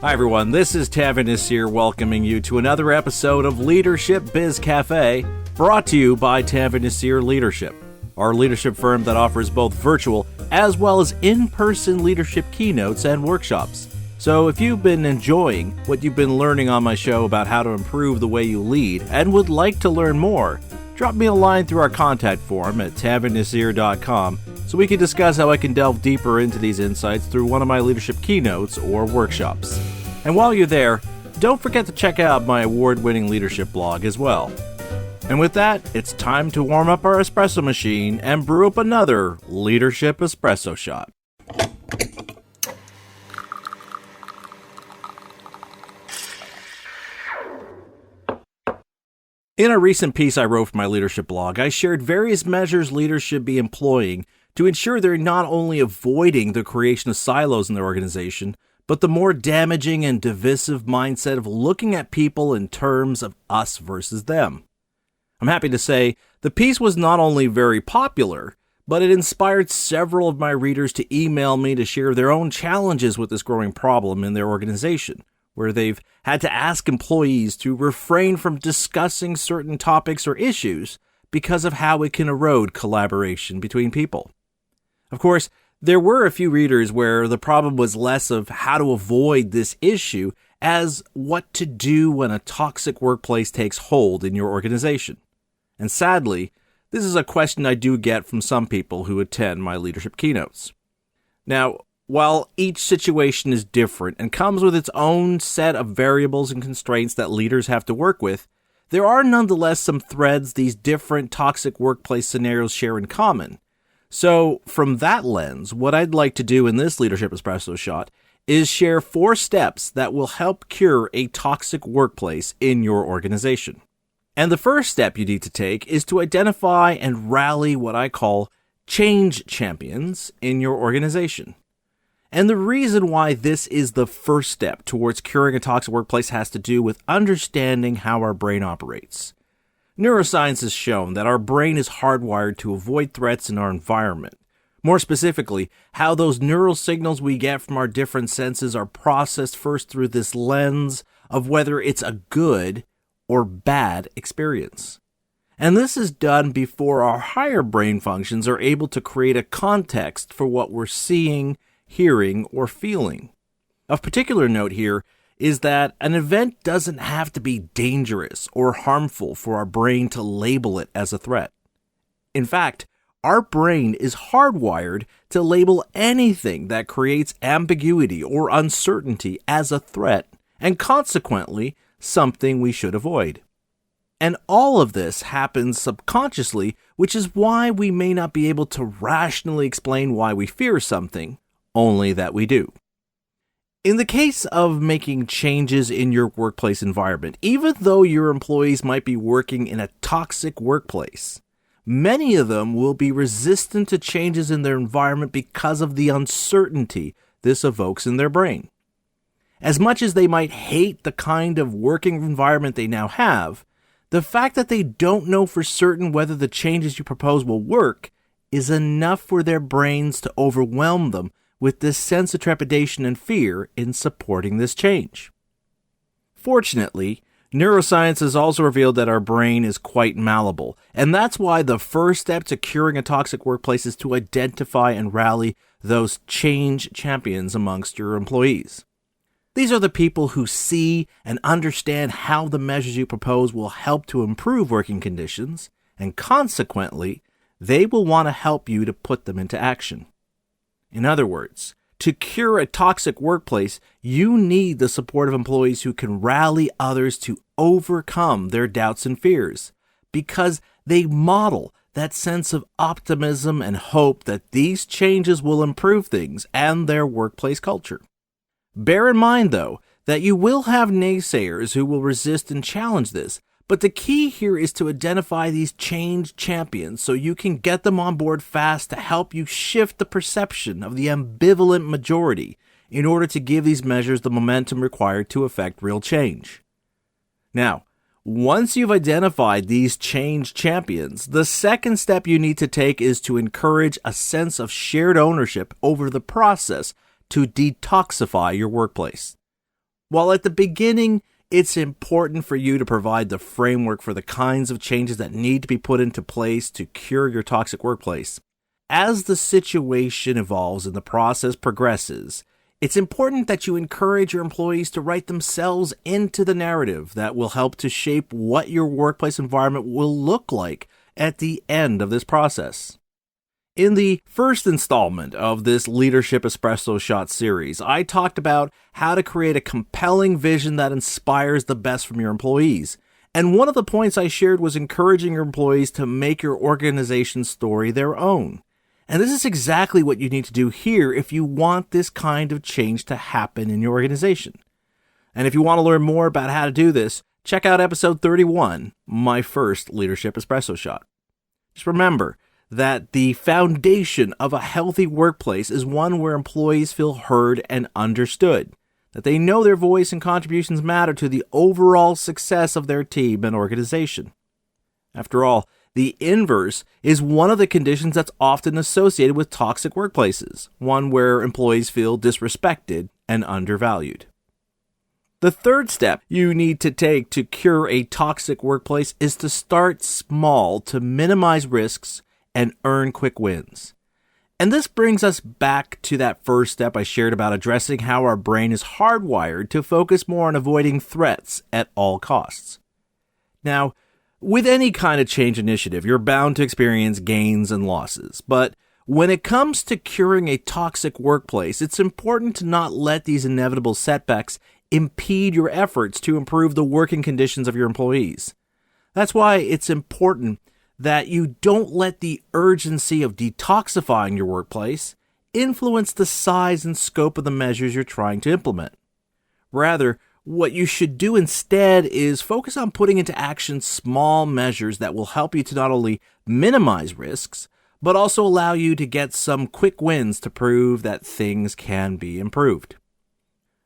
Hi everyone, this is Tavin Nasir welcoming you to another episode of Leadership Biz Cafe, brought to you by Tavin Nasir Leadership, our leadership firm that offers both virtual as well as in-person leadership keynotes and workshops. So if you've been enjoying what you've been learning on my show about how to improve the way you lead and would like to learn more, drop me a line through our contact form at tavinnasir.com so we can discuss how I can delve deeper into these insights through one of my leadership keynotes or workshops. And while you're there, don't forget to check out my award-winning leadership blog as well. And with that, it's time to warm up our espresso machine and brew up another Leadership Espresso Shot. In a recent piece I wrote for my leadership blog, I shared various measures leaders should be employing to ensure they're not only avoiding the creation of silos in their organization, but the more damaging and divisive mindset of looking at people in terms of us versus them. I'm happy to say the piece was not only very popular, but it inspired several of my readers to email me to share their own challenges with this growing problem in their organization, where they've had to ask employees to refrain from discussing certain topics or issues because of how it can erode collaboration between people. Of course, there were a few readers where the problem was less of how to avoid this issue as what to do when a toxic workplace takes hold in your organization. And sadly, this is a question I do get from some people who attend my leadership keynotes. Now, while each situation is different and comes with its own set of variables and constraints that leaders have to work with, there are nonetheless some threads these different toxic workplace scenarios share in common. So, from that lens, what I'd like to do in this Leadership Espresso Shot is share 4 steps that will help cure a toxic workplace in your organization. And the first step you need to take is to identify and rally what I call change champions in your organization. And the reason why this is the first step towards curing a toxic workplace has to do with understanding how our brain operates. Neuroscience has shown that our brain is hardwired to avoid threats in our environment. More specifically, how those neural signals we get from our different senses are processed first through this lens of whether it's a good or bad experience. And this is done before our higher brain functions are able to create a context for what we're seeing, hearing, or feeling. Of particular note here is that an event doesn't have to be dangerous or harmful for our brain to label it as a threat. In fact, our brain is hardwired to label anything that creates ambiguity or uncertainty as a threat, and consequently, something we should avoid. And all of this happens subconsciously, which is why we may not be able to rationally explain why we fear something, only that we do. In the case of making changes in your workplace environment, even though your employees might be working in a toxic workplace, many of them will be resistant to changes in their environment because of the uncertainty this evokes in their brain. As much as they might hate the kind of working environment they now have, the fact that they don't know for certain whether the changes you propose will work is enough for their brains to overwhelm them with this sense of trepidation and fear in supporting this change. Fortunately, neuroscience has also revealed that our brain is quite malleable, and that's why the first step to curing a toxic workplace is to identify and rally those change champions amongst your employees. These are the people who see and understand how the measures you propose will help to improve working conditions, and consequently, they will want to help you to put them into action. In other words, to cure a toxic workplace, you need the support of employees who can rally others to overcome their doubts and fears, because they model that sense of optimism and hope that these changes will improve things and their workplace culture. Bear in mind, though, that you will have naysayers who will resist and challenge this, but the key here is to identify these change champions so you can get them on board fast to help you shift the perception of the ambivalent majority in order to give these measures the momentum required to effect real change. Now, once you've identified these change champions, the second step you need to take is to encourage a sense of shared ownership over the process to detoxify your workplace. While at the beginning, it's important for you to provide the framework for the kinds of changes that need to be put into place to cure your toxic workplace. As the situation evolves and the process progresses, it's important that you encourage your employees to write themselves into the narrative that will help to shape what your workplace environment will look like at the end of this process. In the first installment of this Leadership Espresso Shot series, I talked about how to create a compelling vision that inspires the best from your employees. And one of the points I shared was encouraging your employees to make your organization's story their own. And this is exactly what you need to do here if you want this kind of change to happen in your organization. And if you want to learn more about how to do this, check out episode 31, my first Leadership Espresso Shot. Just remember that the foundation of a healthy workplace is one where employees feel heard and understood, that they know their voice and contributions matter to the overall success of their team and organization. After all, the inverse is one of the conditions that's often associated with toxic workplaces, one where employees feel disrespected and undervalued. The third step you need to take to cure a toxic workplace is to start small to minimize risks and earn quick wins. And this brings us back to that first step I shared about addressing how our brain is hardwired to focus more on avoiding threats at all costs. Now, with any kind of change initiative, you're bound to experience gains and losses. But when it comes to curing a toxic workplace, it's important to not let these inevitable setbacks impede your efforts to improve the working conditions of your employees. That's why it's important that you don't let the urgency of detoxifying your workplace influence the size and scope of the measures you're trying to implement. Rather, what you should do instead is focus on putting into action small measures that will help you to not only minimize risks, but also allow you to get some quick wins to prove that things can be improved.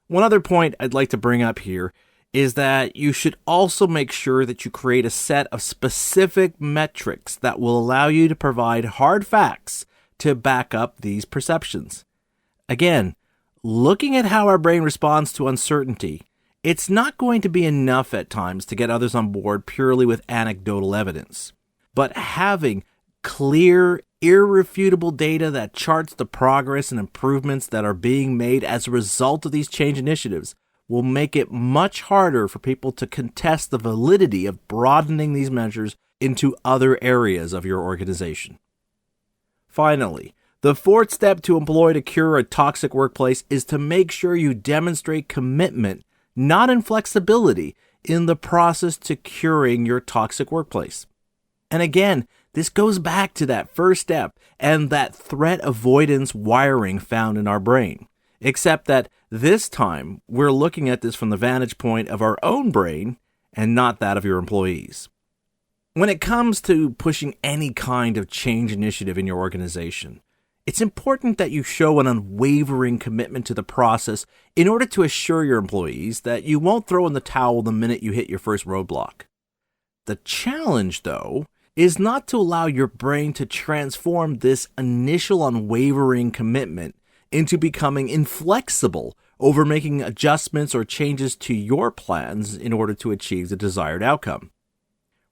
One other point I'd like to bring up here is that you should also make sure that you create a set of specific metrics that will allow you to provide hard facts to back up these perceptions. Again, looking at how our brain responds to uncertainty, it's not going to be enough at times to get others on board purely with anecdotal evidence. But having clear, irrefutable data that charts the progress and improvements that are being made as a result of these change initiatives will make it much harder for people to contest the validity of broadening these measures into other areas of your organization. Finally, the fourth step to employ to cure a toxic workplace is to make sure you demonstrate commitment, not inflexibility, in the process to curing your toxic workplace. And again, this goes back to that first step and that threat avoidance wiring found in our brain, except that this time we're looking at this from the vantage point of our own brain and not that of your employees. When it comes to pushing any kind of change initiative in your organization, it's important that you show an unwavering commitment to the process in order to assure your employees that you won't throw in the towel the minute you hit your first roadblock. The challenge, though, is not to allow your brain to transform this initial unwavering commitment into becoming inflexible over making adjustments or changes to your plans in order to achieve the desired outcome.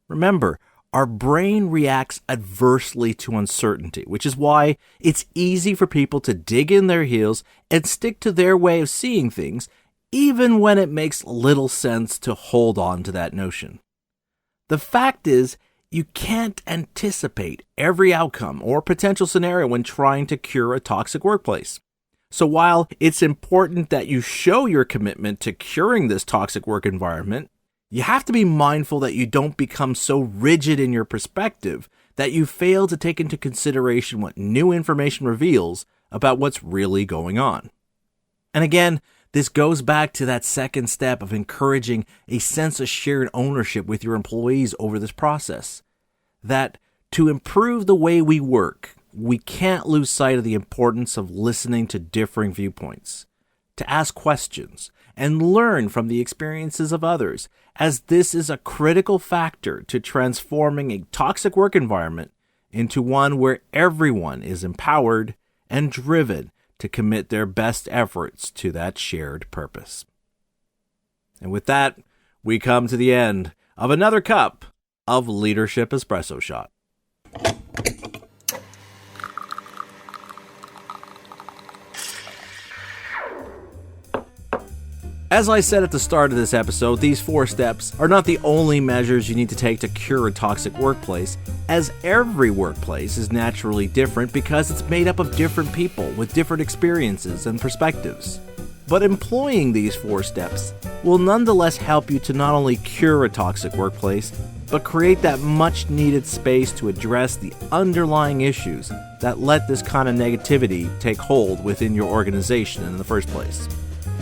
Remember, our brain reacts adversely to uncertainty, which is why it's easy for people to dig in their heels and stick to their way of seeing things, even when it makes little sense to hold on to that notion. The fact is, you can't anticipate every outcome or potential scenario when trying to cure a toxic workplace. So while it's important that you show your commitment to curing this toxic work environment, you have to be mindful that you don't become so rigid in your perspective that you fail to take into consideration what new information reveals about what's really going on. And again, this goes back to that second step of encouraging a sense of shared ownership with your employees over this process. That to improve the way we work, we can't lose sight of the importance of listening to differing viewpoints, to ask questions, and learn from the experiences of others, as this is a critical factor to transforming a toxic work environment into one where everyone is empowered and driven to commit their best efforts to that shared purpose. And with that, we come to the end of another cup of Leadership Espresso Shot. As I said at the start of this episode, these 4 steps are not the only measures you need to take to cure a toxic workplace, as every workplace is naturally different because it's made up of different people with different experiences and perspectives. But employing these 4 steps will nonetheless help you to not only cure a toxic workplace, but create that much needed space to address the underlying issues that let this kind of negativity take hold within your organization in the first place.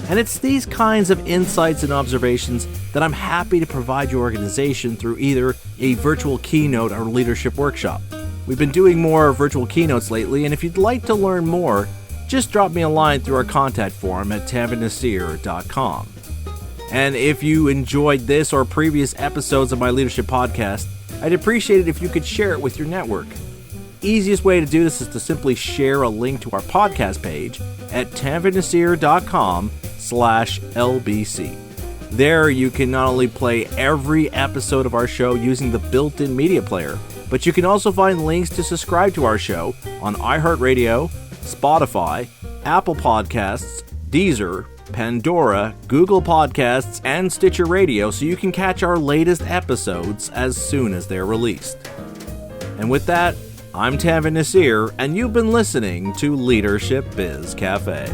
And it's these kinds of insights and observations that I'm happy to provide your organization through either a virtual keynote or leadership workshop. We've been doing more virtual keynotes lately, and if you'd like to learn more, just drop me a line through our contact form at tanvinasir.com. And if you enjoyed this or previous episodes of my leadership podcast, I'd appreciate it if you could share it with your network. Easiest way to do this is to simply share a link to our podcast page at tanvinasir.com/LBC. There you can not only play every episode of our show using the built-in media player, but you can also find links to subscribe to our show on iHeartRadio, Spotify, Apple Podcasts, Deezer, Pandora, Google Podcasts, and Stitcher Radio so you can catch our latest episodes as soon as they're released. And with that, I'm Tanvin Nasir, and you've been listening to Leadership Biz Cafe.